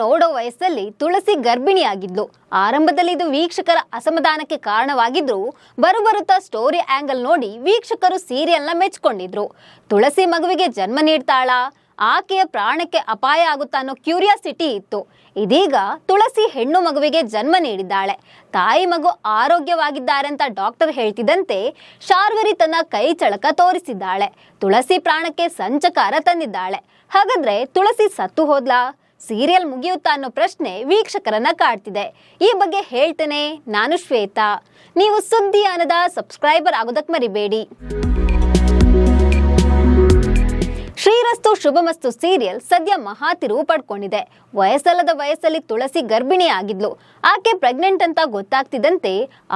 ನೋಡೋ ವಯಸ್ಸಲ್ಲಿ ತುಳಸಿ ಗರ್ಭಿಣಿಯಾಗಿದ್ಲು. ಆರಂಭದಲ್ಲಿ ಇದು ವೀಕ್ಷಕರ ಅಸಮಾಧಾನಕ್ಕೆ ಕಾರಣವಾಗಿದ್ರು, ಬರುತ್ತಾ ಸ್ಟೋರಿ ಆಂಗಲ್ ನೋಡಿ ವೀಕ್ಷಕರು ಸೀರಿಯಲ್ನ ಮೆಚ್ಕೊಂಡಿದ್ರು. ತುಳಸಿ ಮಗುವಿಗೆ ಜನ್ಮ ನೀಡ್ತಾಳಾ, ಆಕೆಯ ಪ್ರಾಣಕ್ಕೆ ಅಪಾಯ ಆಗುತ್ತಾ ಅನ್ನೋ ಕ್ಯೂರಿಯಾಸಿಟಿ ಇತ್ತು. ಇದೀಗ ತುಳಸಿ ಹೆಣ್ಣು ಮಗುವಿಗೆ ಜನ್ಮ ನೀಡಿದ್ದಾಳೆ. ತಾಯಿ ಮಗು ಆರೋಗ್ಯವಾಗಿದ್ದಾರೆ ಅಂತ ಡಾಕ್ಟರ್ ಹೇಳ್ತಿದ್ದಂತೆ ಶಾರ್ವರಿ ತನ್ನ ಕೈ ಚಳಕ ತೋರಿಸಿದ್ದಾಳೆ. ತುಳಸಿ ಪ್ರಾಣಕ್ಕೆ ಸಂಚಕಾರ ತಂದಿದ್ದಾಳೆ. ಹಾಗಾದ್ರೆ ತುಳಸಿ ಸತ್ತು ಹೋದ್ಲಾ, ಸೀರಿಯಲ್ ಮುಗಿಯುತ್ತಾ ಅನ್ನೋ ಪ್ರಶ್ನೆ ವೀಕ್ಷಕರನ್ನ ಕಾಡ್ತಿದೆ. ಈ ಬಗ್ಗೆ ಹೇಳ್ತೇನೆ. ನಾನು ಶ್ವೇತಾ. ನೀವು ಸುದ್ದಿಯಾನದ ಸಬ್ಸ್ಕ್ರೈಬರ್ ಆಗೋದಕ್ಕೆ ಮರಿಬೇಡಿ. ಶ್ರೀರಸ್ತು ಶುಭಮಸ್ತು ಸೀರಿಯಲ್ ಸದ್ಯ ಮಹಾ ತಿರುವು ಪಡ್ಕೊಂಡಿದೆ. ವಯಸ್ಸಲ್ಲದ ವಯಸ್ಸಲ್ಲಿ ತುಳಸಿ ಗರ್ಭಿಣಿಯಾಗಿದ್ಲು. ಆಕೆ ಪ್ರೆಗ್ನೆಂಟ್ ಅಂತ ಗೊತ್ತಾಗ್ತಿದ್ದಂತೆ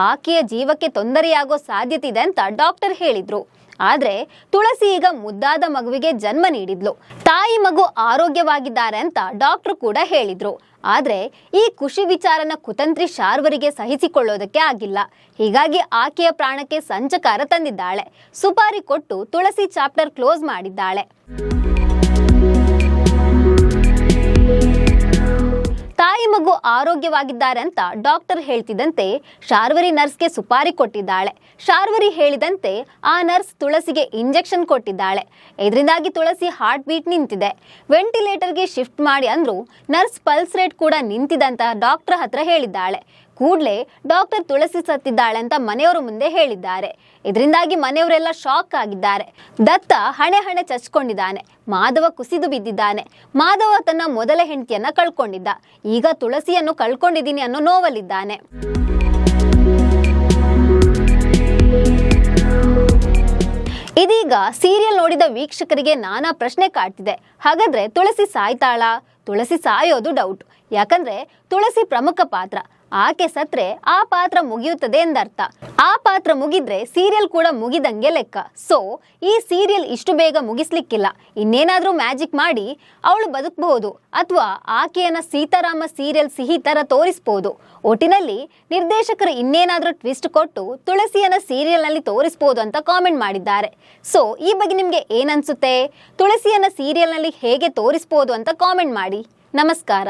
ಆಕೆಯ ಜೀವಕ್ಕೆ ತೊಂದರೆಯಾಗೋ ಸಾಧ್ಯತೆ ಇದೆ ಅಂತ ಡಾಕ್ಟರ್ ಹೇಳಿದ್ರು. ಆದ್ರೆ ತುಳಸಿ ಈಗ ಮುದ್ದಾದ ಮಗುವಿಗೆ ಜನ್ಮ ನೀಡಿದ್ಲು. ತಾಯಿ ಮಗು ಆರೋಗ್ಯವಾಗಿದ್ದಾರೆ ಅಂತ ಡಾಕ್ಟರ್ ಕೂಡ ಹೇಳಿದ್ರು. ಆದ್ರೆ ಈ ಖುಷಿ ವಿಚಾರನ ಕುತಂತ್ರಿ ಶಾರ್ವರಿಗೆ ಸಹಿಸಿಕೊಳ್ಳೋದಕ್ಕೆ ಆಗಿಲ್ಲ. ಹೀಗಾಗಿ ಆಕೆಯ ಪ್ರಾಣಕ್ಕೆ ಸಂಚಕಾರ ತಂದಿದ್ದಾಳೆ. ಸುಪಾರಿ ಕೊಟ್ಟು ತುಳಸಿ ಚಾಪ್ಟರ್ ಕ್ಲೋಸ್ ಮಾಡಿದ್ದಾಳೆ. ತಾಯಿ ಮಗು ಆರೋಗ್ಯವಾಗಿದ್ದಾರೆ ಅಂತ ಡಾಕ್ಟರ್ ಹೇಳ್ತಿದ್ದಂತೆ ಶಾರ್ವರಿ ನರ್ಸ್ಗೆ ಸುಪಾರಿ ಕೊಟ್ಟಿದ್ದಾಳೆ. ಶಾರ್ವರಿ ಹೇಳಿದಂತೆ ಆ ನರ್ಸ್ ತುಳಸಿಗೆ ಇಂಜೆಕ್ಷನ್ ಕೊಟ್ಟಿದ್ದಾಳೆ. ಇದರಿಂದಾಗಿ ತುಳಸಿ ಹಾರ್ಟ್ ಬೀಟ್ ನಿಂತಿದೆ. ವೆಂಟಿಲೇಟರ್ಗೆ ಶಿಫ್ಟ್ ಮಾಡಿ ಅಂದ್ರು ನರ್ಸ್ ಪಲ್ಸ್ ರೇಟ್ ಕೂಡ ನಿಂತಿದೆ ಅಂತ ಡಾಕ್ಟರ್ ಹತ್ರ ಹೇಳಿದ್ದಾಳೆ. ಕೂಡಲೇ ಡಾಕ್ಟರ್ ತುಳಸಿ ಸತ್ತಿದ್ದಾಳೆ ಅಂತ ಮನೆಯವರು ಮುಂದೆ ಹೇಳಿದ್ದಾರೆ. ಇದರಿಂದಾಗಿ ಮನೆಯವರೆಲ್ಲ ಶಾಕ್ ಆಗಿದ್ದಾರೆ. ದತ್ತ ಹಣೆ ಚಚ್ಕೊಂಡಿದ್ದಾನೆ. ಮಾಧವ ಕುಸಿದು ಬಿದ್ದಿದ್ದಾನೆ. ಮಾಧವ ತನ್ನ ಮೊದಲ ಹೆಂಡತಿಯನ್ನ ಕಳ್ಕೊಂಡಿದ್ದ. ಈಗ ತುಳಸಿಯನ್ನು ಕಳ್ಕೊಂಡಿದ್ದೀನಿ ಅನ್ನೋ ನೋವಲ್ಲಿದ್ದಾನೆ. ಇದೀಗ ಸೀರಿಯಲ್ ನೋಡಿದ ವೀಕ್ಷಕರಿಗೆ ನಾನಾ ಪ್ರಶ್ನೆ ಕಾಡ್ತಿದೆ. ಹಾಗಾದ್ರೆ ತುಳಸಿ ಸಾಯ್ತಾಳಾ? ತುಳಸಿ ಸಾಯೋದು ಡೌಟ್. ಯಾಕಂದ್ರೆ ತುಳಸಿ ಪ್ರಮುಖ ಪಾತ್ರ. ಆಕೆ ಸತ್ರೆ ಆ ಪಾತ್ರ ಮುಗಿಯುತ್ತದೆ ಎಂದರ್ಥ. ಆ ಪಾತ್ರ ಮುಗಿದ್ರೆ ಸೀರಿಯಲ್ ಕೂಡ ಮುಗಿದಂಗೆ ಲೆಕ್ಕ. ಸೊ ಈ ಸೀರಿಯಲ್ ಇಷ್ಟು ಬೇಗ ಮುಗಿಸ್ಲಿಕ್ಕಿಲ್ಲ. ಇನ್ನೇನಾದ್ರೂ ಮ್ಯಾಜಿಕ್ ಮಾಡಿ ಅವಳು ಬದುಕಬಹುದು, ಅಥವಾ ಆಕೆಯನ್ನ ಸೀತಾರಾಮ ಸೀರಿಯಲ್ ಸಿಹಿ ತರ ತೋರಿಸಬಹುದು. ಒಟ್ಟಿನಲ್ಲಿ ನಿರ್ದೇಶಕರು ಇನ್ನೇನಾದ್ರೂ ಟ್ವಿಸ್ಟ್ ಕೊಟ್ಟು ತುಳಸಿಯನ್ನ ಸೀರಿಯಲ್ ನಲ್ಲಿ ತೋರಿಸಬಹುದು ಅಂತ ಕಾಮೆಂಟ್ ಮಾಡಿದ್ದಾರೆ. ಸೊ ಈ ಬಗ್ಗೆ ನಿಮ್ಗೆ ಏನನ್ಸುತ್ತೆ? ತುಳಸಿಯನ್ನ ಸೀರಿಯಲ್ ನಲ್ಲಿ ಹೇಗೆ ತೋರಿಸಬಹುದು ಅಂತ ಕಾಮೆಂಟ್ ಮಾಡಿ. ನಮಸ್ಕಾರ.